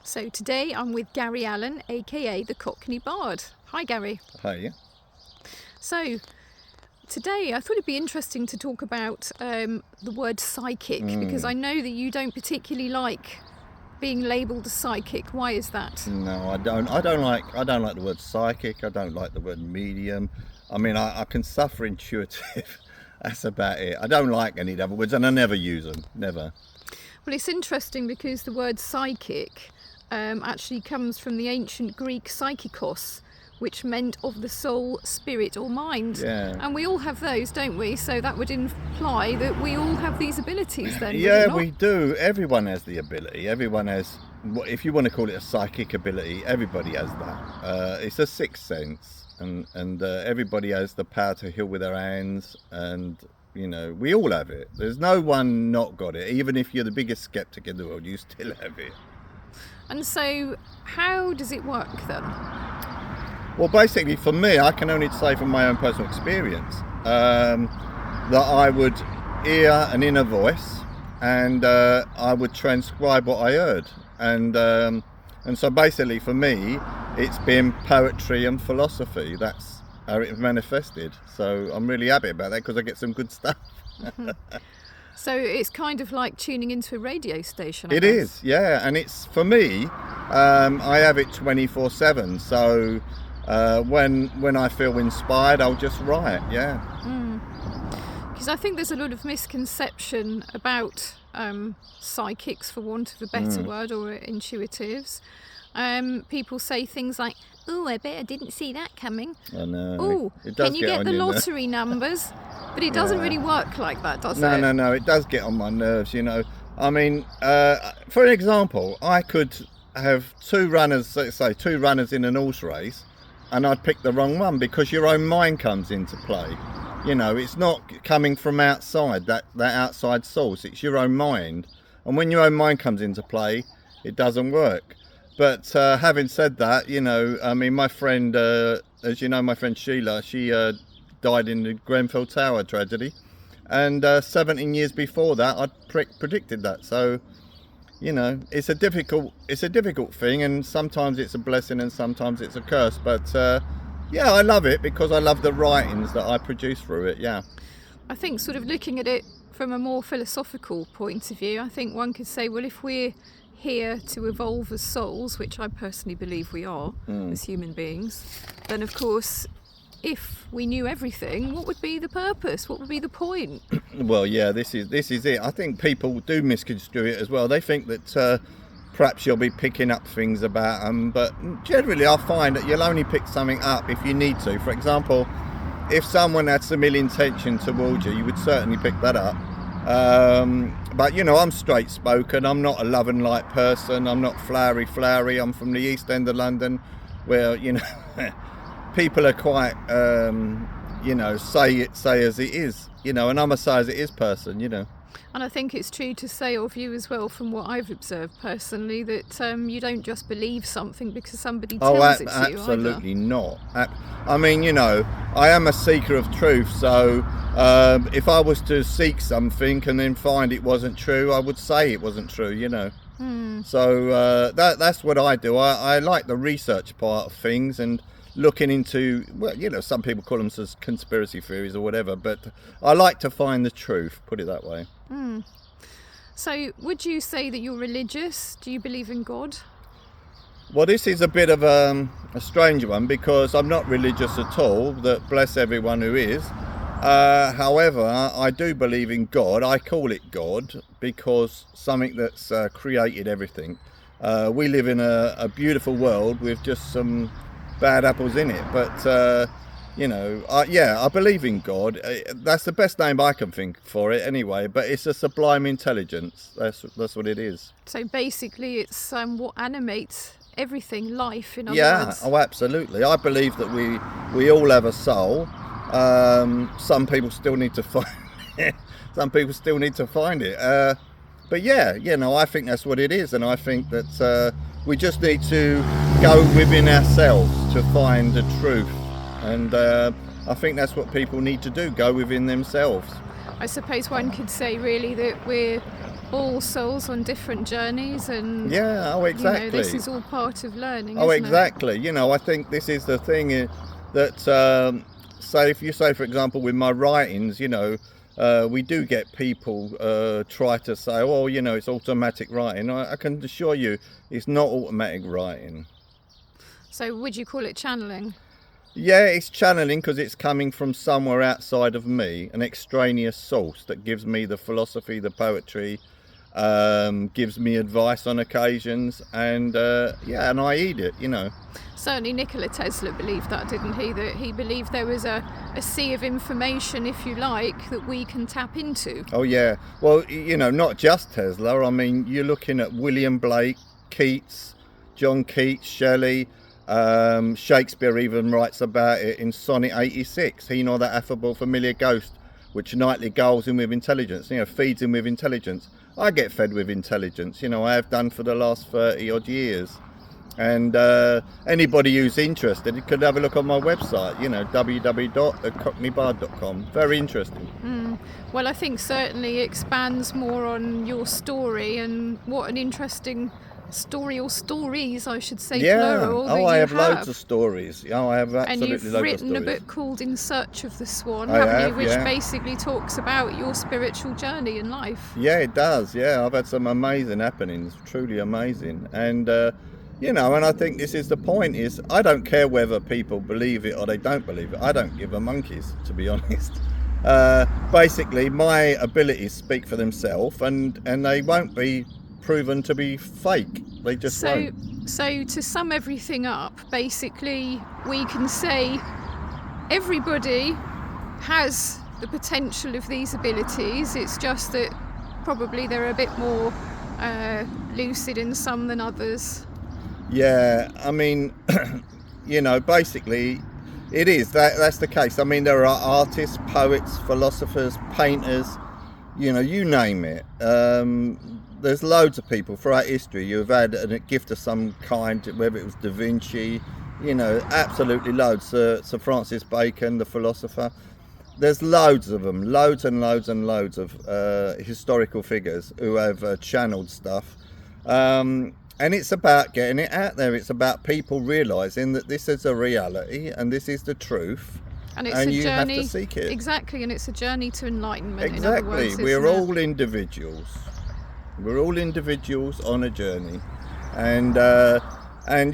So today I'm with Gary Allen, aka the Cockney Bard. Hi Gary. Hi. So today I thought it'd be interesting to talk about the word psychic, because I know that you don't particularly like being labelled a psychic. Why is that? No, I don't. I don't like the word psychic. I don't like the word medium. I mean, I can suffer intuitive. That's about it. I don't like any other words, and I never use them. Never. Well, it's interesting because the word psychic actually comes from the ancient Greek psychikos, which meant of the soul, spirit or mind. Yeah. And we all have those, don't we? So that would imply that we all have these abilities then, would it Yeah, not? we do. Everyone has the ability. Everyone has, if you want to call it a psychic ability, everybody has that. It's a sixth sense, and everybody has the power to heal with their hands, and we all have it. There's no one not got it. Even if you're the biggest skeptic in the world, you still have it. And so how does it work then? Well, basically, for me, I can only say from my own personal experience that I would hear an inner voice, and I would transcribe what I heard, and so basically, for me, it's been poetry and philosophy. That's how it manifested. So I'm really happy about that because I get some good stuff. So it's kind of like tuning into a radio station, I It guess. is, yeah, and it's for me. I have it 24/7. So. When I feel inspired, I'll just write, yeah. Because I think there's a lot of misconception about psychics, for want of a better word, or intuitives. People say things like, "Oh, I bet I didn't see that coming." I know. "Oh, It does can you get get on the your lottery numbers?" But it doesn't really work like that, does it? No, it does get on my nerves, I mean, for an example, I could have two runners, let's say two runners in an horse race, and I'd pick the wrong one because your own mind comes into play. It's not coming from outside, that outside source. It's your own mind. And when your own mind comes into play, it doesn't work. But having said that, I mean, my friend, as you know, my friend Sheila, she died in the Grenfell Tower tragedy. And 17 years before that, I'd predicted that. So, it's a difficult thing, and sometimes it's a blessing and sometimes it's a curse. But yeah, I love it because I love the writings that I produce through it. Yeah. I think sort of looking at it from a more philosophical point of view, I think one could say, well, if we're here to evolve as souls, which I personally believe we are as human beings, then of course, if we knew everything, what would be the purpose? What would be the point? Well, yeah, this is it. I think people do misconstrue it as well. They think that perhaps you'll be picking up things about them, but generally I find that you'll only pick something up if you need to. For example, if someone had some ill intention towards you, you would certainly pick that up. But I'm straight spoken. I'm not a love and light person. I'm not flowery. I'm from the East End of London, where people are quite say as it is, and I'm a say as it is person. And I think it's true to say of you as well, from what I've observed personally, that you don't just believe something because somebody tells it to you. Absolutely not. I mean, I am a seeker of truth, so if I was to seek something and then find it wasn't true, I would say it wasn't true. So that's what I do. I like the research part of things and looking into, well, some people call them conspiracy theories or whatever, but I like to find the truth, put it that way. So would you say that you're religious? Do you believe in God? Well, this is a bit of a strange one because I'm not religious at all, that bless everyone who is. However, I do believe in God. I call it God because something that's created everything. We live in a beautiful world with just some bad apples in it, but I believe in God. That's the best name I can think for it anyway, but it's a sublime intelligence. That's what it is. So basically it's what animates everything, life, in other words. Oh, absolutely. I believe that we all have a soul. Some people still need to find it. Some people still need to find it. But yeah, I think that's what it is, and I think that we just need to go within ourselves to find the truth, and I think that's what people need to do, go within themselves. I suppose one could say really that we're all souls on different journeys, and Yeah, oh, exactly. you know, this is all part of learning. Oh, isn't exactly. You know, I think this is the thing that, say, if you say, for example, with my writings, you know, we do get people try to say, oh, you know, it's automatic writing. I can assure you it's not automatic writing. So would you call it channeling? Yeah, it's channeling because it's coming from somewhere outside of me, an extraneous source that gives me the philosophy, the poetry, gives me advice on occasions, and yeah, and I eat it, you know. Certainly Nikola Tesla believed that, didn't he? That he believed there was a sea of information, if you like, that we can tap into. Oh yeah, well, you know, not just Tesla. I mean, you're looking at William Blake, Keats, John Keats, Shelley. Shakespeare even writes about it in Sonnet 86. He nor that affable familiar ghost, which nightly gulls him with intelligence, you know, feeds him with intelligence. I get fed with intelligence, you know, I have done for the last 30 odd years. And anybody who's interested could have a look on my website, you know, www.cockneybard.com. Very interesting. Well, I think certainly expands more on your story, and what an interesting story, or stories I should say, plural. Oh, I have loads of stories. Oh, I have absolutely loads of stories. And you've written a book called In Search of the Swan, I haven't have, you? Which yeah. basically talks about your spiritual journey in life. Yeah, it does. Yeah, I've had some amazing happenings, truly amazing. And you know, and I think this is the point, is I don't care whether people believe it or they don't believe it. I don't give a monkeys, to be honest. Basically, my abilities speak for themselves, and they won't be proven to be fake. They just won't. So to sum everything up, basically we can say everybody has the potential of these abilities. It's just that probably they're a bit more lucid in some than others. Yeah, I mean, you know, basically it is, that's the case. I mean, there are artists, poets, philosophers, painters, you know, you name it. There's loads of people throughout history who have had a gift of some kind, whether it was Da Vinci, you know, absolutely loads. Sir Francis Bacon, the philosopher. There's loads of them, loads and loads and loads of historical figures who have channeled stuff. And it's about getting it out there. It's about people realising that this is a reality and this is the truth. And it's a you journey, have to seek it. Exactly, and it's a journey to enlightenment. Exactly. In other words, We're all individuals. We're all individuals on a journey, and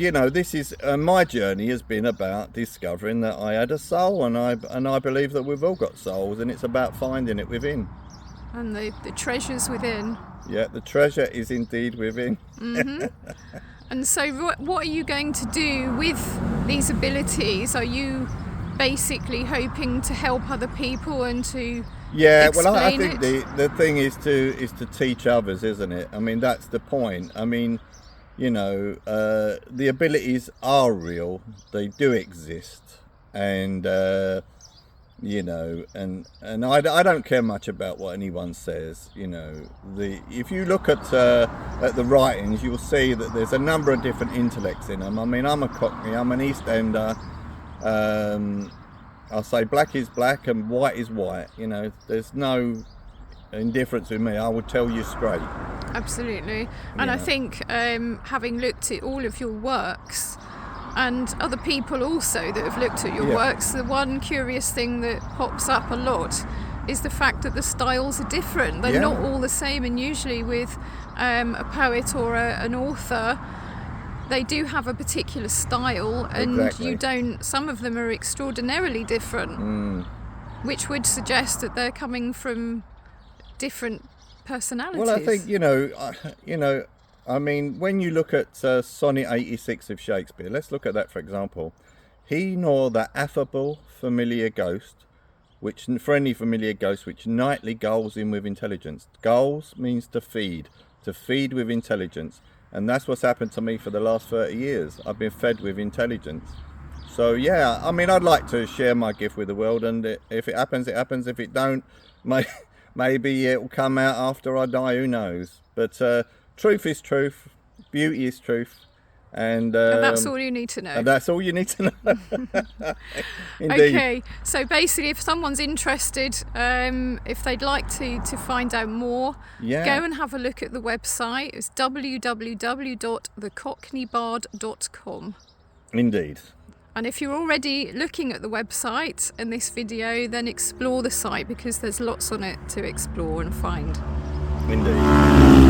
you know, this is my journey has been about discovering that I had a soul, and I believe that we've all got souls, and it's about finding it within. And the treasures within. Yeah, the treasure is indeed within. Mm-hmm. And so, what are you going to do with these abilities? Are you basically hoping to help other people and to well, I explain think the thing is to teach others, isn't it? I mean, that's the point. I mean, you know, the abilities are real, they do exist, and you know, and I don't care much about what anyone says. You know, if you look at the writings, you'll see that there's a number of different intellects in them. I mean, I'm a Cockney, I'm an East Ender. I'll say black is black and white is white. You know, there's no indifference with me. I would tell you straight. Absolutely. And I think having looked at all of your works, and other people also that have looked at your works, the one curious thing that pops up a lot is the fact that the styles are different. They're not all the same, and usually with a poet or an author, they do have a particular style, and you don't. Some of them are extraordinarily different, which would suggest that they're coming from different personalities. Well, I think you know, I mean, when you look at Sonnet 86 of Shakespeare, let's look at that for example. He nor that affable familiar ghost, which friendly familiar ghost, which nightly gulls in with intelligence. Gulls means to feed with intelligence. And that's what's happened to me for the last 30 years. I've been fed with intelligence. So yeah, I mean, I'd like to share my gift with the world, and if it happens, it happens. If it don't, maybe it will come out after I die, who knows. But truth is truth, beauty is truth, And that's all you need to know. And that's all you need to know. Indeed. Okay, so basically, if someone's interested, if they'd like to find out more, go and have a look at the website. It's www.thecockneybard.com. Indeed. And if you're already looking at the website and this video, then explore the site, because there's lots on it to explore and find. Indeed.